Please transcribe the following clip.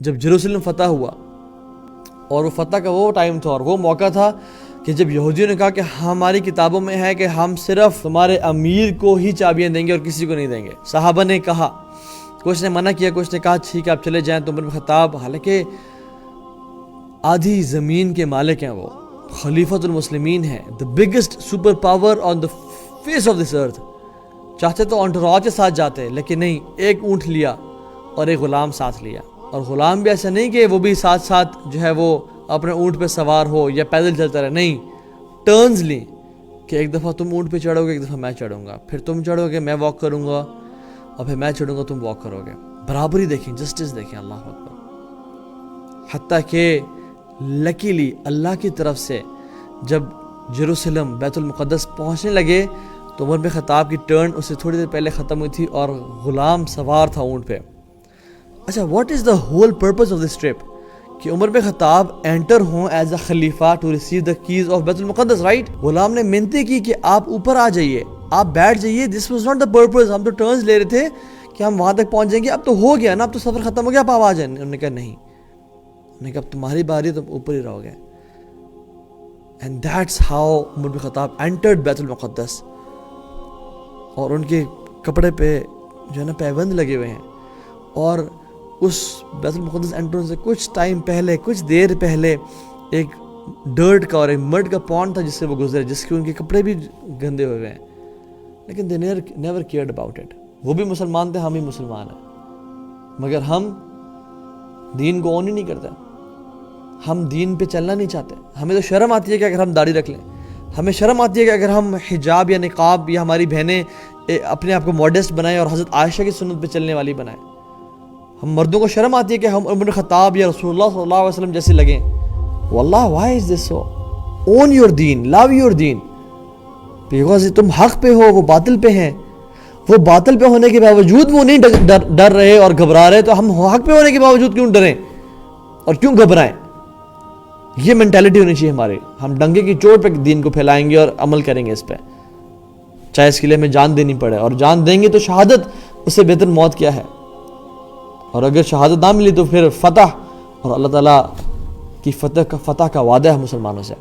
जब जेरूसलम फतह हुआ और वो फतह का वो टाइम था और वो मौका था कि जब यहूदियों ने कहा कि हमारी किताबों में है कि हम सिर्फ तुम्हारे अमीर को ही चाबियां देंगे और किसी को नहीं देंगे। सहाबा ने कहा, कुछ ने मना किया, कुछ ने कहा ठीक है आप चले जाएं। तो उमर बिन खत्ताब हालांकि आधी ज़मीन के मालिक हैं, वो खलीफतुल मुस्लिमीन हैं, the biggest super power on the face of this earth. चाहते तो एंटोराज के साथ जाते, लेकिन नहीं, एक ऊँट लिया और एक ग़ुलाम साथ लिया। और ग़ुलाम भी ऐसा नहीं कि वो भी साथ साथ जो है वो अपने ऊँट पे सवार हो या पैदल चलता रहे, नहीं, टर्न्स ली कि एक दफ़ा तुम ऊँट पे चढ़ोगे, एक दफ़ा मैं चढ़ूँगा, फिर तुम चढ़ोगे मैं वॉक करूँगा, और फिर मैं चढ़ूँगा तुम वॉक करोगे। बराबरी देखें, जस्टिस देखें, अल्लाह अकबर। हत्ता कि लकीली अल्लाह की तरफ से जब जेरूसलम बैतुल मुक़द्दस पहुँचने लगे तो उमर बिन खत्ताब की टर्न उससे थोड़ी देर पहले ख़त्म हुई थी और ग़ुलाम सवार था ऊँट पे। अच्छा, what is the whole purpose of this trip? कि उमर बिन खत्ताब एंटर हों एज अ खलीफा to receive the keys of Baitul Muqaddas, right? ग़ुलाम ने मिन्नतें की कि आप ऊपर आ जाइए, आप बैठ जाइए। This was not the purpose. हम तो टर्न्स ले रहे थे कि हम वहाँ तक पहुँच जाएंगे, अब तो हो गया ना, अब तो सफ़र ख़त्म हो गया, आप आ जाए। उन्होंने कहा नहीं, उन्होंने कहा अब तुम्हारी बारी, तुम ऊपर ही रहोगे। And that's how Umar bin Khattab entered Baitul Muqaddas. और उनके कपड़े पे जो है ना पैबंद लगे हुए हैं, और उस बैतुल मुक़द्दस एंट्रेंस से कुछ टाइम पहले, कुछ देर पहले एक डर्ट का और एक मड का पॉन्ड था जिससे वो गुजरे, जिसके उनके कपड़े भी गंदे हुए हैं, लेकिन they never cared about it. वो भी मुसलमान थे, हम भी मुसलमान हैं, मगर हम दीन को ऑन ही नहीं करते। हम दीन पे चलना नहीं चाहते। हमें तो शर्म आती है कि अगर हम दाढ़ी रख लें, हमें शर्म आती है कि अगर हम हिजाब या निकाब या हमारी बहनें अपने आप को मॉडेस्ट बनाएं और हज़रत आयशा की सुन्नत पे चलने वाली बनाएं। हम मर्दों को शर्म आती है कि हम उमर खत्ताब या रसूलुल्लाह सल्लल्लाहु अलैहि वसल्लम जैसे लगें। वल्लाह, why is this so? Own your दीन, लव योर दीन, बिकॉज तुम हक पे हो, वो बातिल पे हैं। वो बातिल पे होने के बावजूद वो नहीं डर रहे और घबरा रहे, तो हम हक पे होने के बावजूद क्यों डरें और क्यों घबराएं? ये मेंटालिटी होनी चाहिए हमारी। हम डंगे की चोट पे दीन को फैलाएंगे और अमल करेंगे इस पे, चाहे इसके लिए हमें जान देनी पड़े, और जान देंगे तो शहादत, उससे बेहतर मौत क्या है। और अगर शहादत ना मिली तो फिर फतह, और अल्लाह ताला की फतह का वादा है मुसलमानों से।